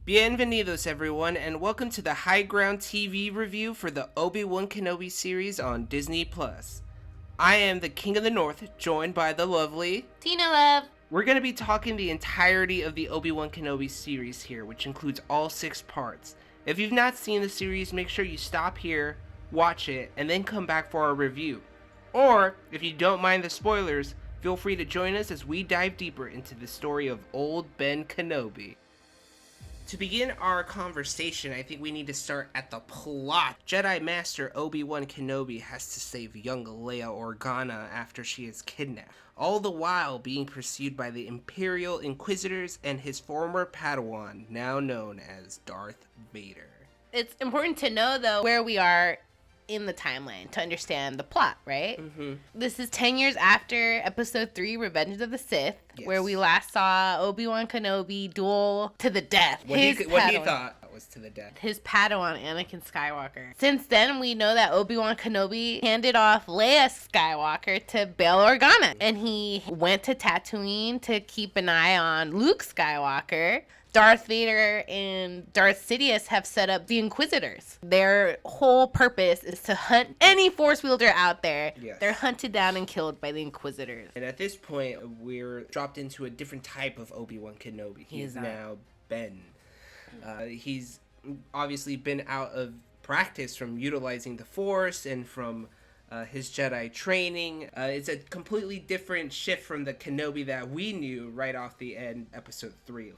Bienvenidos everyone, and welcome to the High Ground TV review for the Obi-Wan Kenobi series on Disney+. I am the King of the North, joined by the lovely Tina Love. We're going to be talking the entirety of the Obi-Wan Kenobi series here, which includes all 6 parts. If you've not seen the series, make sure you stop here, watch it, and then come back for our review. Or, if you don't mind the spoilers, feel free to join us as we dive deeper into the story of old Ben Kenobi. To begin our conversation, I think we need to start at the plot. Jedi Master Obi-Wan Kenobi has to save young Leia Organa after she is kidnapped, all the while being pursued by the Imperial Inquisitors and his former Padawan, now known as Darth Vader. It's important to know, though, where we are in the timeline to understand the plot, right? Mm-hmm. This is 10 years after Episode 3, Revenge of the Sith, Yes. where we last saw Obi-Wan Kenobi duel to the death. What he thought was to the death. His Padawan, Anakin Skywalker. Since then, we know that Obi-Wan Kenobi handed off Leia Skywalker to Bail Organa. And he went to Tatooine to keep an eye on Luke Skywalker. Darth Vader and Darth Sidious have set up the Inquisitors. Their whole purpose is to hunt any Force wielder out there. Yes. They're hunted down and killed by the Inquisitors. And at this point, we're dropped into a different type of Obi-Wan Kenobi. He's now Ben. He's obviously been out of practice from utilizing the Force and from his Jedi training. It's a completely different shift from the Kenobi that we knew right off the end, Episode 3.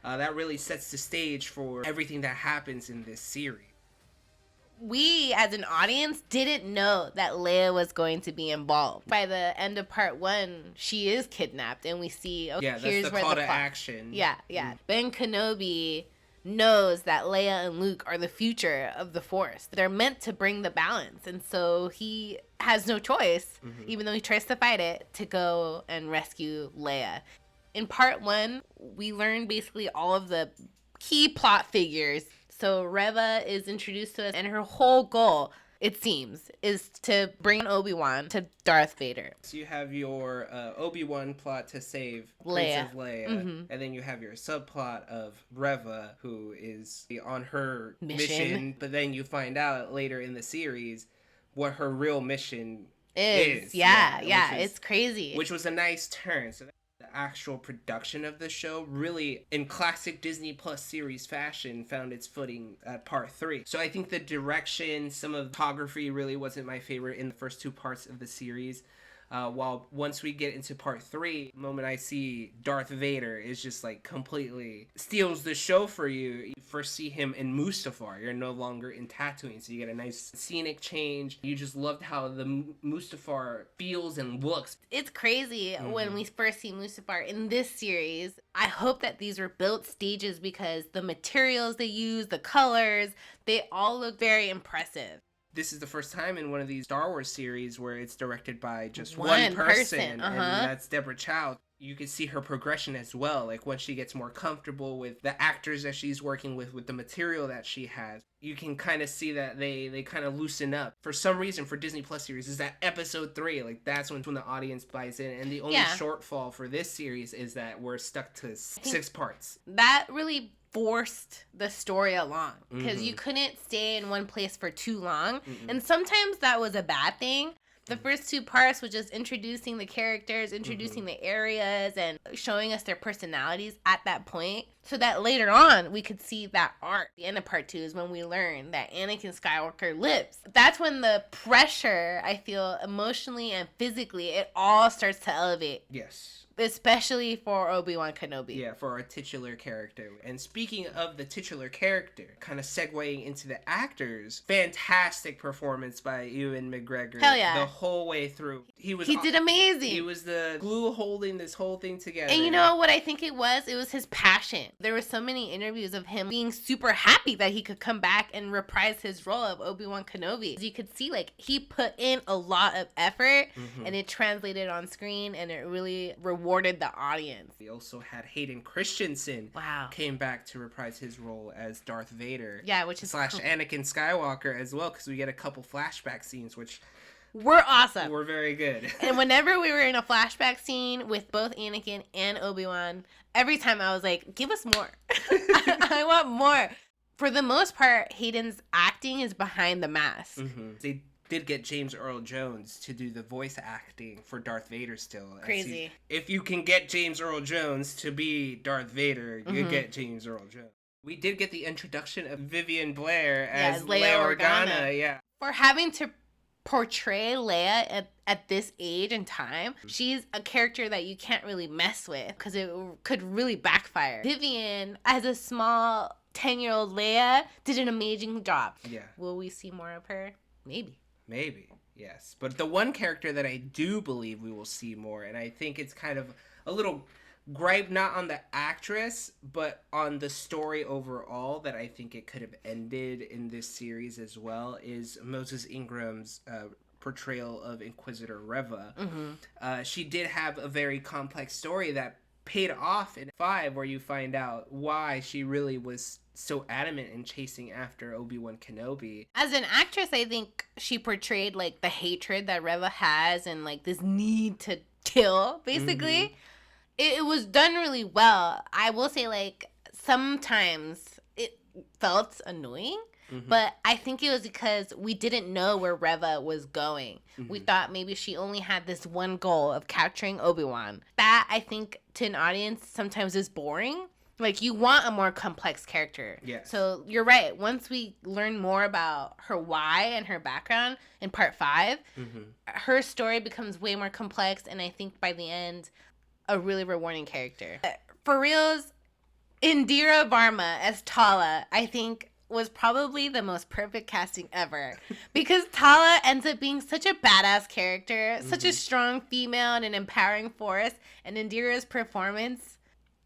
That really sets the stage for everything that happens in this series. We, as an audience, didn't know that Leia was going to be involved. By the end of part 1, she is kidnapped, and we see, okay, Yeah, that's here's the where call the to plot. action. Yeah. Ben Kenobi knows that Leia and Luke are the future of the Force. They're meant to bring the balance, and so he has no choice, even though he tries to fight it, to go and rescue Leia. In part 1, we learn basically all of the key plot figures. So Reva is introduced to us, and her whole goal, it seems, is to bring Obi-Wan to Darth Vader. So you have your Obi-Wan plot to save Leia. Princess Leia, and then you have your subplot of Reva, who is on her mission, but then you find out later in the series what her real mission is. Yeah, it's crazy. Which was a nice turn. So the actual production of the show really, in classic Disney Plus series fashion, found its footing at part 3. So I think the direction, some of the photography really wasn't my favorite in the first 2 parts of the series. While once we get into part 3, the moment I see Darth Vader is just like completely steals the show for you. You first see him in Mustafar. You're no longer in Tatooine, so you get a nice scenic change. You just loved how the Mustafar feels and looks. It's crazy when we first see Mustafar in this series. I hope that these were built stages because the materials they use, the colors, they all look very impressive. This is the first time in one of these Star Wars series where it's directed by just one person. And that's Deborah Chow. You can see her progression as well. Like when she gets more comfortable with the actors that she's working with the material that she has, you can kind of see that they kind of loosen up. For some reason, for Disney Plus series, is that Episode 3. Like that's when the audience buys in. And the only shortfall for this series is that we're stuck to 6 parts. That really forced the story along because you couldn't stay in one place for too long, and sometimes that was a bad thing. The first 2 parts was just introducing the characters, introducing the areas, and showing us their personalities at that point, so that later on we could see that arc. The end of part 2 is when we learn that Anakin Skywalker lives. That's when the pressure, I feel, emotionally and physically, it all starts to elevate. Yes. Especially for Obi-Wan Kenobi. Yeah, for our titular character. And speaking of the titular character, kind of segueing into the actors, fantastic performance by Ewan McGregor. Hell yeah. The whole way through. He did amazing. He was the glue holding this whole thing together. And you know what I think it was? It was his passion. There were so many interviews of him being super happy that he could come back and reprise his role of Obi-Wan Kenobi. You could see, like, he put in a lot of effort, and it translated on screen, and it really rewarded the audience. We also had Hayden Christensen. Wow. Came back to reprise his role as Darth Vader. Yeah, which is / Anakin Skywalker as well, because we get a couple flashback scenes, which were awesome. Were very good. And whenever we were in a flashback scene with both Anakin and Obi-Wan, every time I was like, give us more. I want more. For the most part, Hayden's acting is behind the mask. Mm-hmm. They did get James Earl Jones to do the voice acting for Darth Vader still. Crazy. If you can get James Earl Jones to be Darth Vader, you get James Earl Jones. We did get the introduction of Vivian Blair as Leia Organa. Yeah. For having to portray Leia at this age and time, she's a character that you can't really mess with because it could really backfire. Vivian, as a small 10-year-old Leia, did an amazing job. Yeah. Will we see more of her? Maybe, yes. But the one character that I do believe we will see more, and I think it's kind of a little gripe, not on the actress, but on the story overall, that I think it could have ended in this series as well, is Moses Ingram's portrayal of Inquisitor Reva. She did have a very complex story that paid off in 5, where you find out why she really was so adamant in chasing after Obi-Wan Kenobi. As an actress, I think she portrayed like the hatred that Reva has and like this need to kill, basically. It was done really well. I will say, like, sometimes it felt annoying, but I think it was because we didn't know where Reva was going. We thought maybe she only had this one goal of capturing Obi-Wan. That, I think, to an audience sometimes is boring. Like, you want a more complex character. Yes. So, you're right. Once we learn more about her why and her background in part 5, her story becomes way more complex, and I think by the end, a really rewarding character. For reals, Indira Varma as Tala, I think, was probably the most perfect casting ever. Because Tala ends up being such a badass character, such a strong female and an empowering force, and Indira's performance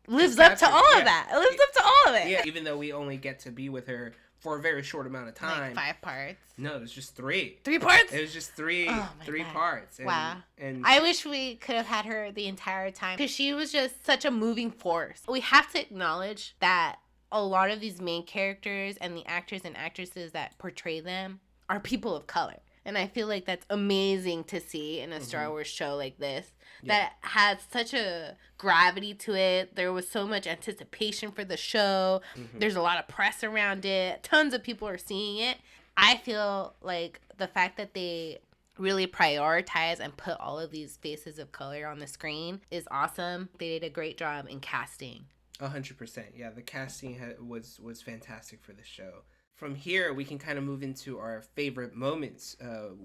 lives up to all of that. It lives up to all of it. Yeah, even though we only get to be with her for a very short amount of time. Like 5 parts. No, it was just 3. 3 parts? It was just three God. parts. And, wow. And I wish we could have had her the entire time because she was just such a moving force. We have to acknowledge that a lot of these main characters and the actors and actresses that portray them are people of color. And I feel like that's amazing to see in a Star Wars show like this that has such a gravity to it. There was so much anticipation for the show. There's a lot of press around it. Tons of people are seeing it. I feel like the fact that they really prioritize and put all of these faces of color on the screen is awesome. They did a great job in casting. 100%. Yeah, the casting was fantastic for the show. From here, we can kind of move into our favorite moments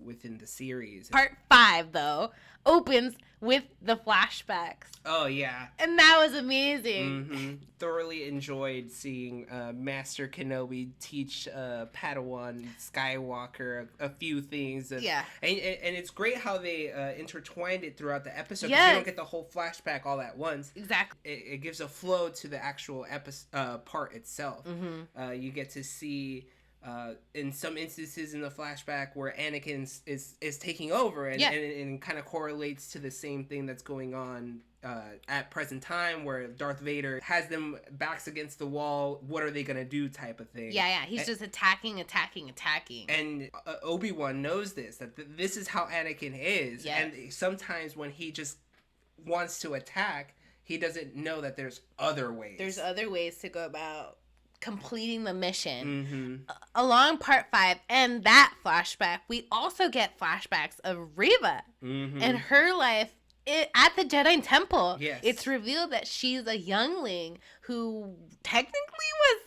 within the series. Part 5, though, opens with the flashbacks. Oh, yeah. And that was amazing. Thoroughly enjoyed seeing Master Kenobi teach Padawan Skywalker a few things. And it's great how they intertwined it throughout the episode. Because you don't get the whole flashback all at once. Exactly. It gives a flow to the actual part itself. You get to see... in some instances in the flashback where Anakin is taking over and kind of correlates to the same thing that's going on at present time, where Darth Vader has them backs against the wall. What are they going to do type of thing. He's just attacking. And Obi-Wan knows this, that this is how Anakin is. And sometimes when he just wants to attack, he doesn't know that there's other ways. There's other ways to go about completing the mission. Along part 5 and that flashback, we also get flashbacks of Reva and her life at the Jedi Temple. It's revealed that she's a youngling who technically was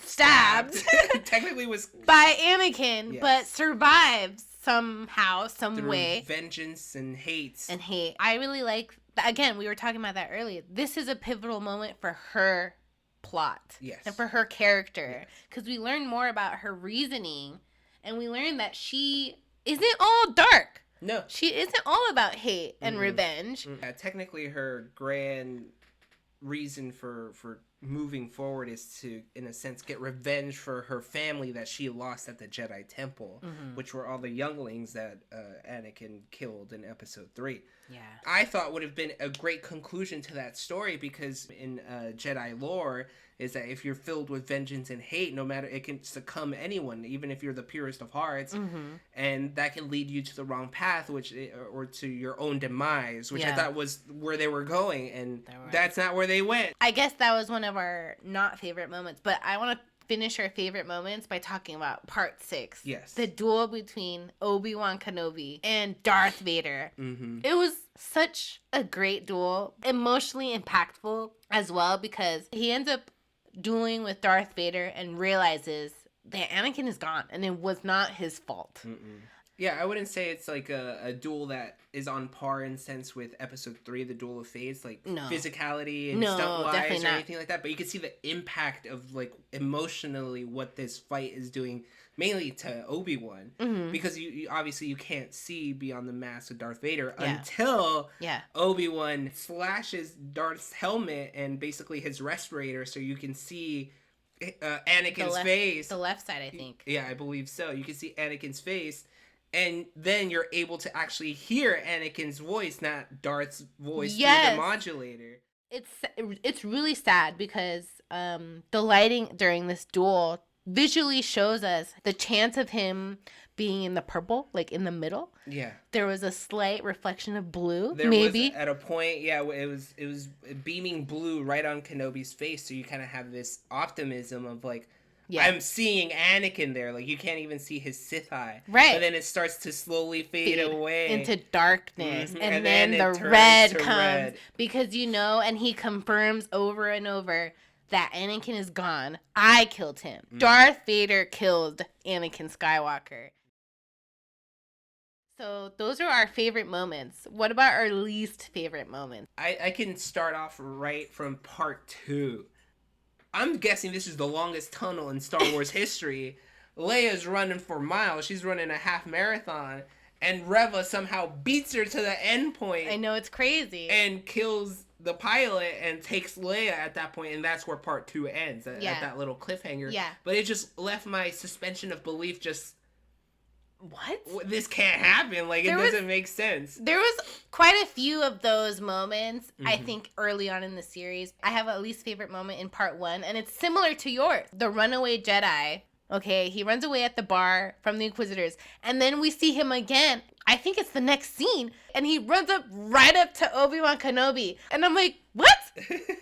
stabbed technically was by Anakin, but survives somehow, some way. Vengeance and hate. I really like, again, we were talking about that earlier. This is a pivotal moment for her plot and for her character, because we learn more about her reasoning, and we learn that she isn't all dark. No, she isn't all about hate and revenge. Technically, her grand reason for moving forward is to, in a sense, get revenge for her family that she lost at the Jedi Temple, which were all the younglings that Anakin killed in Episode 3. I thought would have been a great conclusion to that story, because in Jedi lore, is that if you're filled with vengeance and hate, no matter, it can succumb anyone, even if you're the purest of hearts, and that can lead you to the wrong path, or to your own demise, which I thought was where they were going, and that's not where they went. I guess that was one of our not favorite moments, but I want to finish our favorite moments by talking about part 6. Yes. The duel between Obi-Wan Kenobi and Darth Vader. It was such a great duel, emotionally impactful as well, because he ends up dueling with Darth Vader and realizes that Anakin is gone and it was not his fault. Yeah, I wouldn't say it's like a duel that is on par in sense with episode 3, the Duel of Fates, like physicality and stunt-wise or anything like that. But you can see the impact of, like, emotionally what this fight is doing, mainly to Obi-Wan. Because you obviously you can't see beyond the mask of Darth Vader until Obi-Wan slashes Darth's helmet and basically his respirator, so you can see Anakin's face. The left side, I think. Yeah, I believe so. You can see Anakin's face. And then you're able to actually hear Anakin's voice, not Darth's voice through the modulator. It's really sad because the lighting during this duel visually shows us the chance of him being in the purple, like in the middle. Yeah. There was a slight reflection of blue, there maybe. Was, at a point, it was beaming blue right on Kenobi's face, so you kind of have this optimism of, like, I'm seeing Anakin there. Like, you can't even see his Sith eye. Right. But then it starts to slowly fade away. Into darkness. And then the red comes. Because, and he confirms over and over that Anakin is gone. I killed him. Darth Vader killed Anakin Skywalker. So those are our favorite moments. What about our least favorite moments? I can start off right from part 2. I'm guessing this is the longest tunnel in Star Wars history. Leia's running for miles. She's running a half marathon. And Reva somehow beats her to the end point. I know, it's crazy. And kills the pilot and takes Leia at that point. And that's where part 2 ends. At that little cliffhanger. Yeah. But it just left my suspension of belief just... What? This can't happen. Like, it doesn't make sense. There was quite a few of those moments, I think, early on in the series. I have a least favorite moment in part 1, and it's similar to yours. The runaway Jedi. Okay, he runs away at the bar from the Inquisitors, and then we see him again. I think it's the next scene, and he runs right up to Obi-Wan Kenobi. And I'm like, what?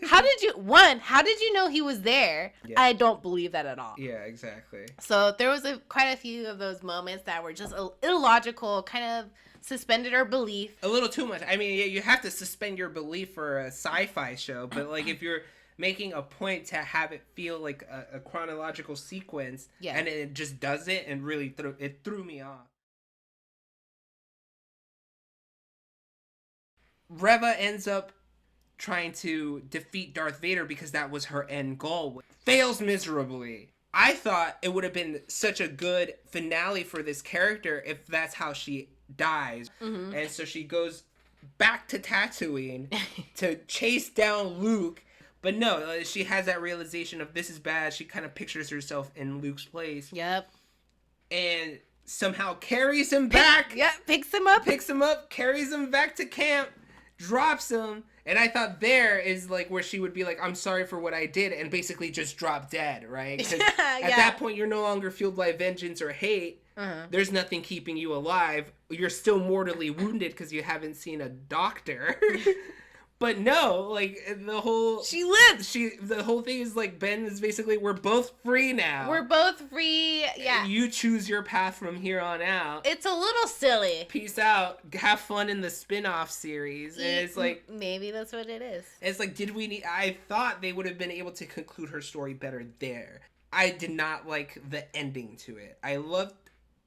How did you know he was there? Yeah. I don't believe that at all. Yeah, exactly. So there was quite a few of those moments that were just illogical, kind of suspended our belief. A little too much. I mean, you have to suspend your belief for a sci-fi show, but, like, if you're making a point to have it feel like a chronological sequence, and it just doesn't, and really threw me off. Reva ends up trying to defeat Darth Vader because that was her end goal. Fails miserably. I thought it would have been such a good finale for this character if that's how she dies. And so she goes back to Tatooine to chase down Luke. But no, she has that realization of this is bad. She kind of pictures herself in Luke's place. Yep. And somehow carries him back. Picks him up. Carries him back to camp. Drops him, and I thought there is, like, where she would be like, I'm sorry for what I did, and basically just drop dead, right? Because at that point, you're no longer fueled by vengeance or hate. There's nothing keeping you alive. You're still mortally wounded because you haven't seen a doctor. But no, like, she lives. The whole thing is, like, Ben is basically, we're both free now. We're both free, yeah. You choose your path from here on out. It's a little silly. Peace out. Have fun in the spin-off series. And it's like... Maybe that's what it is. It's like, I thought they would have been able to conclude her story better there. I did not like the ending to it. I loved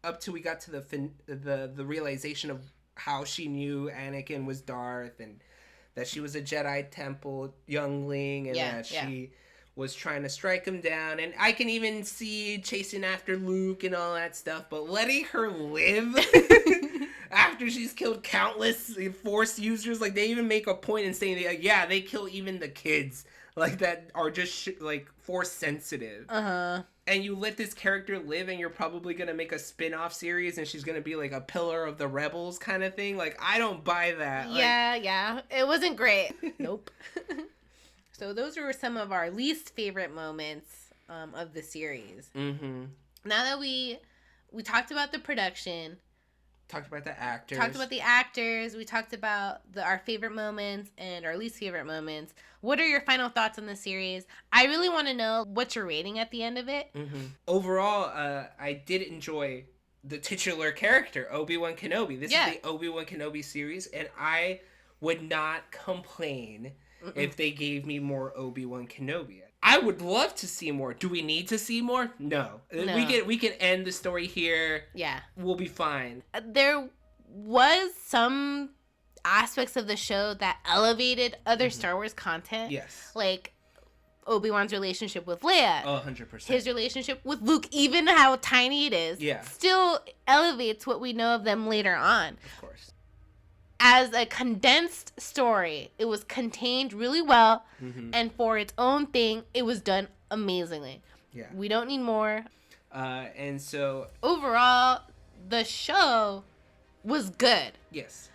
up till we got to the realization of how she knew Anakin was Darth, and that she was a Jedi Temple youngling, and that she was trying to strike him down. And I can even see chasing after Luke and all that stuff, but letting her live after she's killed countless Force users, like, they even make a point in saying, they kill even the kids, like, that are just, like, Force sensitive. And you let this character live, and you're probably going to make a spin-off series, and she's going to be, like, a pillar of the rebels kind of thing. Like, I don't buy that. Yeah. It wasn't great. Nope. So those were some of our least favorite moments of the series. Mm-hmm. Now that we talked about the production, talked about the actors, we talked about our favorite moments and our least favorite moments. What are your final thoughts on the series? I really want to know what you're rating at the end of it. Mm-hmm. Overall, I did enjoy the titular character, Obi-Wan Kenobi. This is the Obi-Wan Kenobi series, and I would not complain if they gave me more Obi-Wan Kenobi. I would love to see more. Do we need to see more? No. We can end the story here. Yeah. We'll be fine. There was some aspects of the show that elevated other Star Wars content. Yes. Like Obi-Wan's relationship with Leia. 100%. His relationship with Luke, even how tiny it is, still elevates what we know of them later on. Of course. As a condensed story, it was contained really well, and for its own thing, it was done amazingly. Yeah. We don't need more. And so... overall, the show was good. Yes.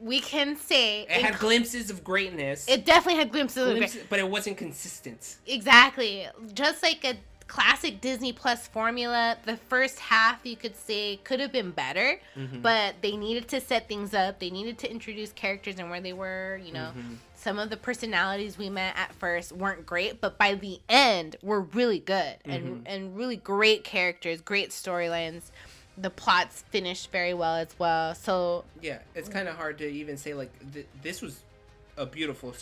We can say... it had glimpses of greatness. It definitely had glimpses of greatness. But it wasn't consistent. Exactly. Just like a classic Disney Plus formula, the first half, you could say, could have been better, but they needed to set things up. They needed to introduce characters and where they were, you know. Some of the personalities we met at first weren't great, but by the end, were really good and really great characters, great storylines. The plots finished very well as well. So yeah, it's kind of hard to even say, like, this was a beautiful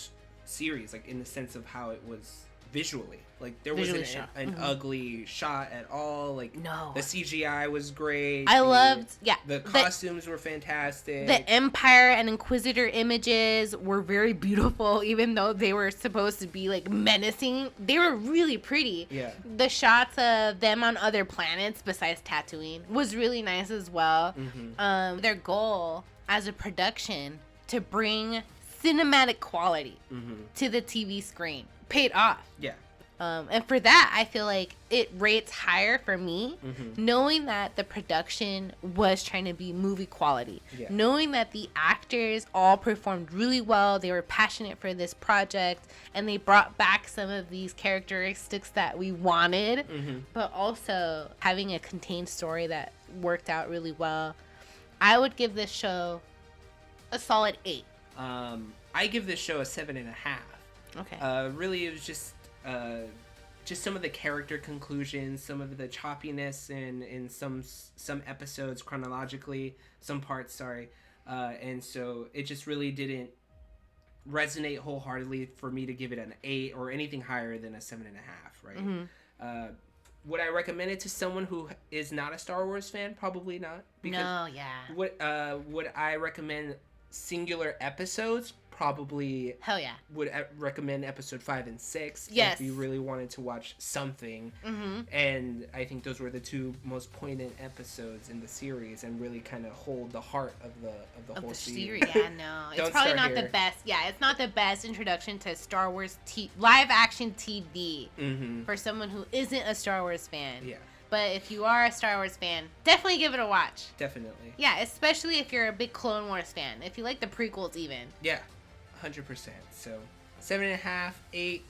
series, like, in the sense of how it was visually. Like, there wasn't an ugly shot at all. Like, no. The CGI was great. I loved, the costumes were fantastic. The Empire and Inquisitor images were very beautiful, even though they were supposed to be, like, menacing. They were really pretty. Yeah. The shots of them on other planets besides Tatooine was really nice as well. Their goal as a production to bring cinematic quality to the TV screen paid off. Yeah. And for that, I feel like it rates higher for me, knowing that the production was trying to be movie quality, knowing that the actors all performed really well, they were passionate for this project, and they brought back some of these characteristics that we wanted, but also having a contained story that worked out really well. I would give this show a solid 8. I give this show a 7.5. Okay. Really, it was just some of the character conclusions, some of the choppiness in some episodes chronologically, some parts, sorry. And so it just really didn't resonate wholeheartedly for me to give it an 8 or anything higher than a 7.5, right? Would I recommend it to someone who is not a Star Wars fan? Probably not. No, yeah. Would I recommend singular episodes? Probably. Hell yeah. Would recommend episode 5 and 6 if you really wanted to watch something. And I think those were the two most poignant episodes in the series and really kind of hold the heart of the whole series. Yeah, no. It's probably not the best. Yeah, it's not the best introduction to Star Wars live action TV for someone who isn't a Star Wars fan. Yeah. But if you are a Star Wars fan, definitely give it a watch. Definitely. Yeah, especially if you're a big Clone Wars fan. If you like the prequels even. Yeah. 100%. So 7.5, 8.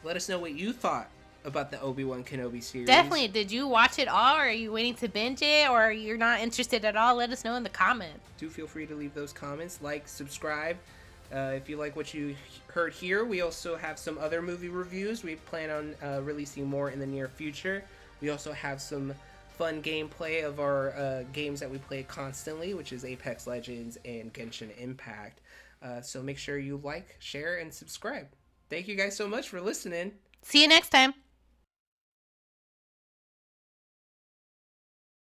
Let us know what you thought about the Obi-Wan Kenobi series. Definitely. Did you watch it all, or are you waiting to binge it, or you're not interested at all? Let us know in the comments. Do feel free to leave those comments, like, subscribe. If you like what you heard here, we also have some other movie reviews. We plan on releasing more in the near future. We also have some fun gameplay of our games that we play constantly, which is Apex Legends and Genshin Impact. So make sure you like, share, and subscribe. Thank you guys so much for listening. See you next time.